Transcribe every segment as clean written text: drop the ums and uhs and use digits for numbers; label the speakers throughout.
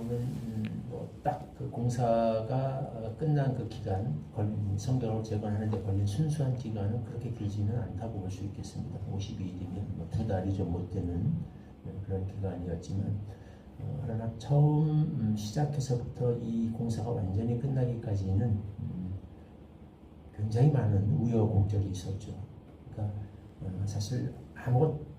Speaker 1: 보면 딱 그 공사가 끝난 그 기간, 성벽을 재건하는데 걸린 순수한 기간은 그렇게 길지는 않다고 볼 수 있겠습니다. 52일이면 뭐 2달이 좀 못 되는 그런 기간이었지만, 그러나 처음 시작해서부터 이 공사가 완전히 끝나기까지는 굉장히 많은 우여곡절이 있었죠. 그러니까 사실 아무것도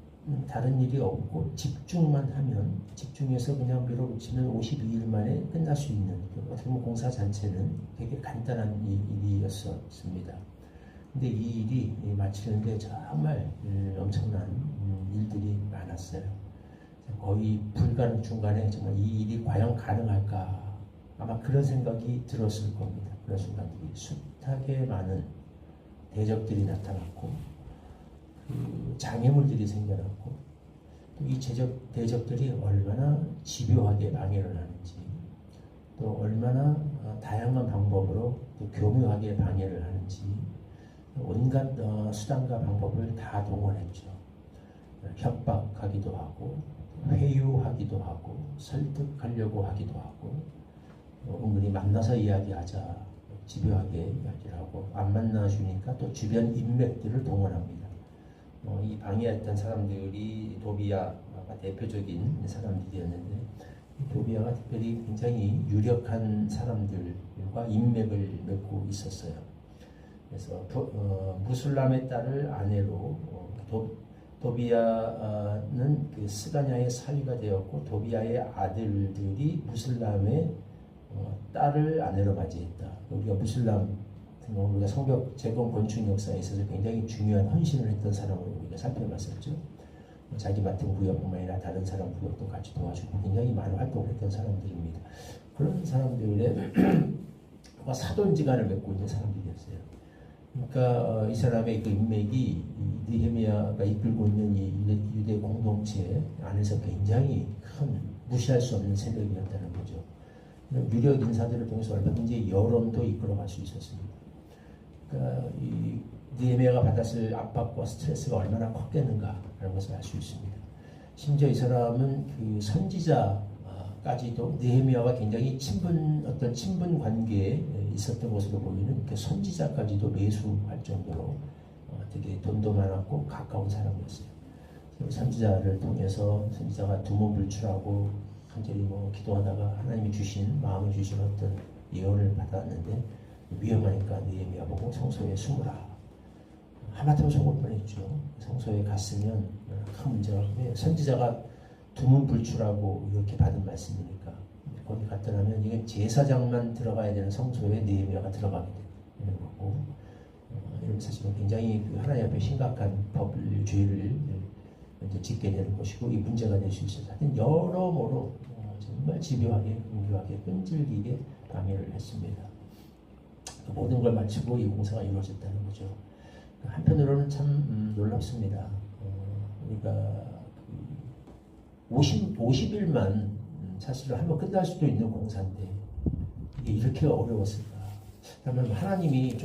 Speaker 1: 다른 일이 없고 집중만 하면, 집중해서 그냥 밀어붙이면 52일 만에 끝날 수 있는, 어떻게 보면 공사 자체는 되게 간단한 일이었습니다. 근데 이 일이 마치는데 정말 엄청난 일들이 많았어요. 거의 불가능 중간에 정말 이 일이 과연 가능할까, 아마 그런 생각이 들었을 겁니다. 그런 순간들이 숱하게 많은 대적들이 나타났고, 그 장애물들이 생겨났고, 또 이 대적들이 얼마나 집요하게 방해를 하는지, 또 얼마나 다양한 방법으로 또 교묘하게 방해를 하는지, 온갖 수단과 방법을 다 동원했죠. 협박하기도 하고, 회유하기도 하고, 설득하려고 하기도 하고, 은근히 만나서 이야기하자, 집요하게 이야기를 하고, 안 만나주니까 또 주변 인맥들을 동원합니다. 이 방해했던 사람들이 도비아가 대표적인 사람들이었는데, 도비아가 특별히 굉장히 유력한 사람들과 인맥을 맺고 있었어요. 그래서 무술람의 딸을 아내로 도비아는 그 스가냐의 사위가 되었고, 도비아의 아들들이 무술람의 딸을 아내로 맞이했다. 우리가 무술람 우리가 성벽 재건 건축 역사에 있어서 굉장히 중요한 헌신을 했던 사람으로 우리가 살펴봤었죠. 자기 맡은 구역뿐만 아니라 다른 사람 구역도 같이 도와주고 굉장히 많은 활동을 했던 사람들입니다. 그런 사람들의 사돈지간을 맺고 있는 사람들이었어요. 그러니까 이 사람의 그 인맥이 느헤미야가 이끌고 있는 이 유대 공동체 안에서 굉장히 큰, 무시할 수 없는 세력이었다는 거죠. 유력 인사들을 통해서 얼마든지 여론도 이끌어갈 수 있었습니다. 그러니까 이 느헤미야가 받았을 압박과 스트레스가 얼마나 컸겠는가라는 것을 알 수 있습니다. 심지어 이 사람은 그 선지자까지도 느헤미야와 굉장히 어떤 친분 관계에 있었던 것으로 보이는 그 선지자까지도 매수할 정도로 되게 돈도 많았고 가까운 사람이었어요. 선지자를 통해서 선지자가 두문불출하고 간절히 기도하다가 하나님이 주신, 마음에 주신 어떤 예언을 받았는데, 위험하니까 느헤미야 보고 성소에 숨으라. 하마터면 속을 뻔했죠. 성소에 갔으면 큰 문제가, 선지자가 두문불출하고 이렇게 받은 말씀이니까 거기 갔더라면 이건 제사장만 들어가야 되는 성소에 느헤미야가 들어가게 되는 거고, 이런 사실은 굉장히 하나님 앞에 심각한 죄를 이제 짓게 되는 것이고, 이 문제가 될 수 있어서 하여튼 여러모로 정말 집요하게, 은교하게, 끈질기게 방해를 했습니다. 모든 걸 마치고 이 공사가 이루어졌다는 거죠. 한편으로는 참 놀랍습니다. 우리가 50일만 사실은 한번 끝날 수도 있는 공사인데 이게 이렇게 어려웠을까? 그러면 하나님이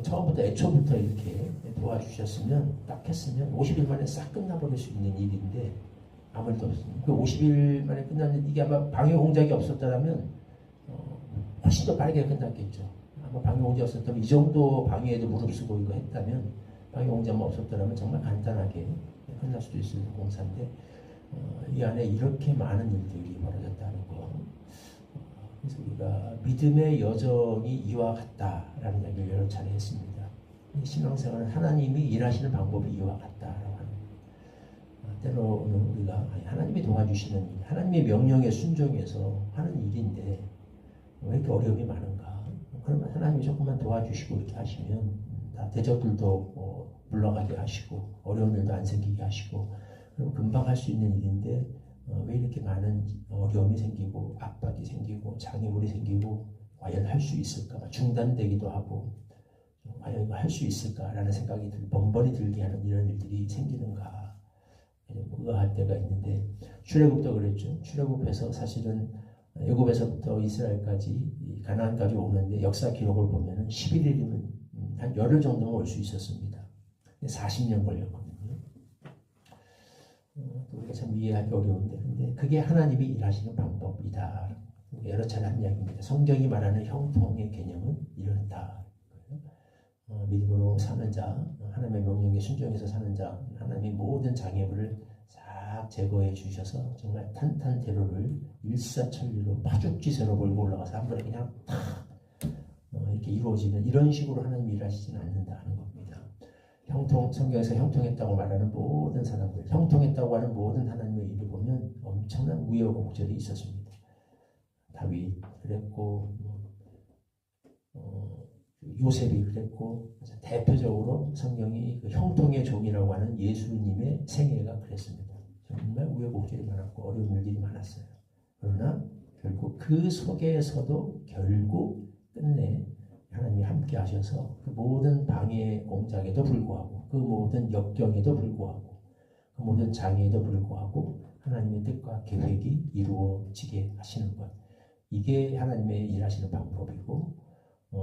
Speaker 1: 처음부터 애초부터 이렇게 도와주셨으면, 딱 했으면 50일 만에 싹 끝나버릴 수 있는 일인데 아무 일도 없습니다. 그 50일 만에 끝났는데, 이게 아마 방해 공작이 없었다면 훨씬 더 빠르게 끝났겠죠. 아마 방해 공작이 없었다면, 이 정도 방해에도 무릅쓰고 이거 했다면, 방해 공작만 없었다면 정말 간단하게 끝날 수도 있을 공사인데, 이 안에 이렇게 많은 일들이 벌어졌다는 거. 그래서 우리가 믿음의 여정이 이와 같다라는 이야기를 여러 차례 했습니다. 신앙생활은 하나님이 일하시는 방법이 이와 같다라고 하는 거예요. 때로는 우리가 하나님이 도와주시는 일, 하나님의 명령에 순종해서 하는 일인데 왜 이렇게 어려움이 많은가? 그러면 하나님이 조금만 도와주시고 이렇게 하시면 다 대적들도 물러가게 하시고 어려운 일도 안 생기게 하시고, 그럼 금방 할 수 있는 일인데 왜 이렇게 많은 어려움이 생기고 압박이 생기고 장애물이 생기고 과연 할 수 있을까? 중단되기도 하고 과연 이거 할 수 있을까라는 생각이 번번이 들게 하는 이런 일들이 생기는가? 의아할 때가 있는데, 출애굽도 그랬죠. 출애굽에서 사실은 애굽에서부터 이스라엘까지 가나안까지 오는데 역사 기록을 보면은 11일이면 한 열흘 정도면 올 수 있었습니다. 40년 걸렸거든요. 우리가 참 이해하기 어려운데, 근데 그게 하나님이 일하시는 방법이다. 여러 차례 한 이야기입니다. 성경이 말하는 형통의 개념은 이렇다. 믿음으로 사는 자, 하나님의 명령에 순종해서 사는 자, 하나님의 모든 장애물을 싹 제거해 주셔서 정말 탄탄대로를 일사천리로 파죽지세로 몰고 올라가서 한 번에 그냥 탁 이렇게 이루어지는 이런 식으로 하나님이 일하시지는 않는다는 겁니다. 성경에서 형통했다고 말하는 모든 사람들, 형통했다고 하는 모든 하나님의 일을 보면 엄청난 우여곡절이 있었습니다. 다윗 그랬고 요셉이 그랬고, 대표적으로 성경이 그 형통의 종이라고 하는 예수님의 생애가 그랬습니다. 정말 우여곡절이 많았고 어려운 일들이 많았어요. 그러나 결국 그 속에서도 결국 끝내 하나님이 함께 하셔서 그 모든 방해 공작에도 불구하고, 그 모든 역경에도 불구하고, 그 모든 장애에도 불구하고 하나님의 뜻과 계획이 이루어지게 하시는 것, 이게 하나님의 일하시는 방법이고,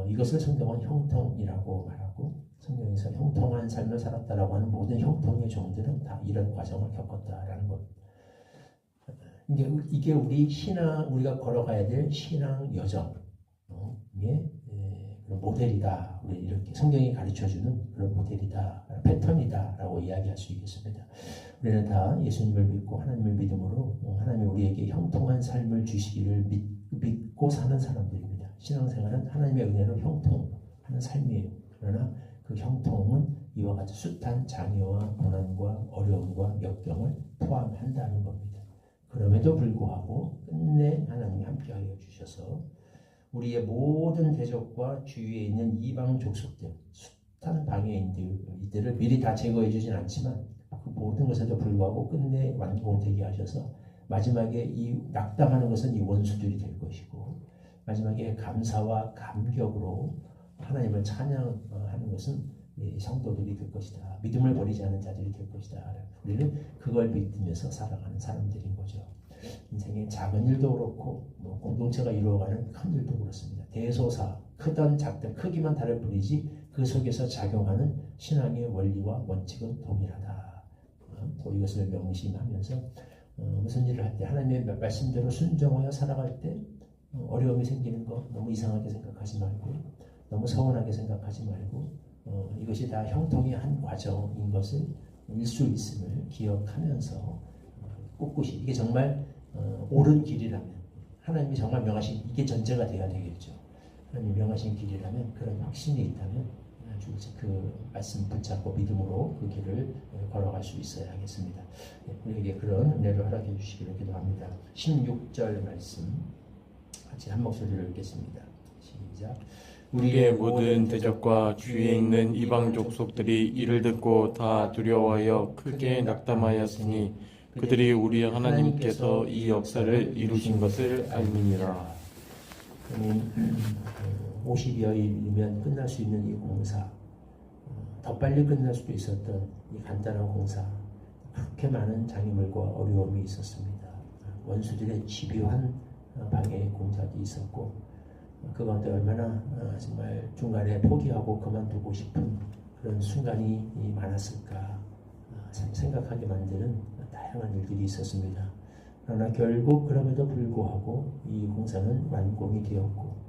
Speaker 1: 이것을 성경은 형통이라고 말하고, 성경에서 형통한 삶을 살았다라고 하는 모든 형통의 종들은 다 이런 과정을 겪었다라는 것. 이게 우리가 걸어가야 될 신앙 여정의 그런 모델이다. 우리 이렇게 성경이 가르쳐주는 그런 모델이다, 패턴이다라고 이야기할 수 있겠습니다. 우리는 다 예수님을 믿고 하나님을 믿음으로 하나님이 우리에게 형통한 삶을 주시기를 믿고 사는 사람들입니다. 신앙생활은 하나님의 은혜로 형통하는 삶이에요. 그러나 그 형통은 이와 같이 숱한 장애와 고난과 어려움과 역경을 포함한다는 겁니다. 그럼에도 불구하고 끝내 하나님이 함께하여 주셔서 우리의 모든 대적과 주위에 있는 이방 족속들, 숱한 방해인들을 미리 다 제거해 주진 않지만 그 모든 것에도 불구하고 끝내 완공되게 하셔서 마지막에 이 낙담하는 것은 이 원수들이 될 것이고, 마지막에 감사와 감격으로 하나님을 찬양하는 것은 성도들이 될 것이다. 믿음을 버리지 않은 자들이 될 것이다. 우리는 그걸 믿으면서 살아가는 사람들인 거죠. 인생의 작은 일도 그렇고 공동체가 이루어가는 큰 일도 그렇습니다. 대소사, 크든 작든 크기만 다를 뿐이지 그 속에서 작용하는 신앙의 원리와 원칙은 동일하다. 또 이것을 명심하면서 무슨 일을 할 때 하나님의 말씀대로 순종하여 살아갈 때 어려움이 생기는 거 너무 이상하게 생각하지 말고, 너무 서운하게 생각하지 말고, 이것이 다 형통의 한 과정인 것을 일수 있음을 기억하면서 꿋꿋이, 이게 정말 옳은 길이라면, 하나님이 정말 명하신, 이게 전제가 돼야 되겠죠. 하나님이 명하신 길이라면, 그런 확신이 있다면 아주 그 말씀 붙잡고 믿음으로 그 길을 걸어갈 수 있어야 하겠습니다. 우리에게 그런 은혜를 허락해 주시기를 기도합니다. 16절 말씀 같이 한 목소리로 읽겠습니다. 시작.
Speaker 2: 우리의 모든 대적과 주위에 있는 이방 족속들이 이를 듣고 다 두려워하여 크게 낙담하였으니 그들이 우리 하나님께서 이 역사를 이루신 것을 알미니라.
Speaker 1: 50여일이면 끝날 수 있는 이 공사, 더 빨리 끝날 수도 있었던 이 간단한 공사, 그렇게 많은 장애물과 어려움이 있었습니다. 원수들의 집요한 방해 공작이 있었고, 그 가운데 얼마나 정말 중간에 포기하고 그만두고 싶은 그런 순간이 많았을까 생각하게 만드는 다양한 일들이 있었습니다. 그러나 결국 그럼에도 불구하고 이 공사는 완공이 되었고,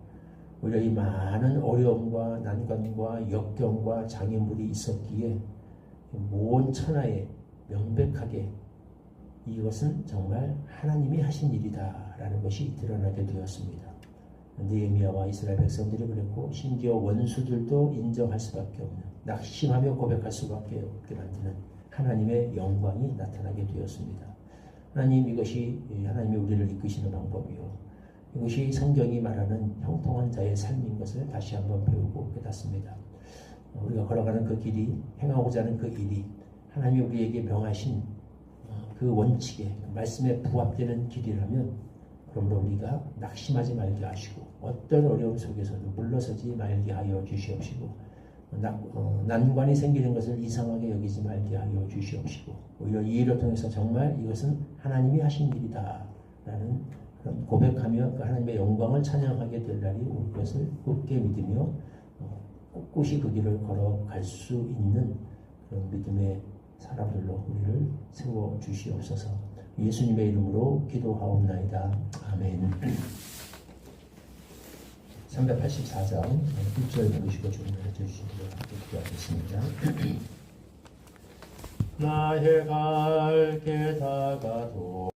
Speaker 1: 오히려 이 많은 어려움과 난관과 역경과 장애물이 있었기에 모든 천하에 명백하게 이것은 정말 하나님이 하신 일이다라는 것이 드러나게 되었습니다. 느헤미야와 이스라엘 백성들이 그랬고, 심지어 원수들도 인정할 수밖에 없는, 낙심하며 고백할 수밖에 없게 만드는 하나님의 영광이 나타나게 되었습니다. 하나님, 이것이 하나님이 우리를 이끄시는 방법이요, 이것이 성경이 말하는 형통한 자의 삶인 것을 다시 한번 배우고 깨닫습니다. 우리가 걸어가는 그 길이, 행하고자 하는 그 일이 하나님이 우리에게 명하신 그 원칙에, 말씀에 부합되는 길이라면, 그러므로 우리가 낙심하지 말게 하시고 어떤 어려움 속에서도 물러서지 말게 하여 주시옵시고, 난관이 생기는 것을 이상하게 여기지 말게 하여 주시옵시고, 오히려 이 일을 통해서 정말 이것은 하나님이 하신 일이다 라는 그런 고백하며 그 하나님의 영광을 찬양하게 될 날이 올 것을 굳게 믿으며 꿋꿋이 그 길을 걸어갈 수 있는 그런 믿음의 사람들로 우리를 세워주시옵소서. 예수님의 이름으로 기도하옵나이다. 아멘. 384장 1절 보시고 좀 해주시도록 기도하겠습니다.
Speaker 2: 나의 갈 길 다가도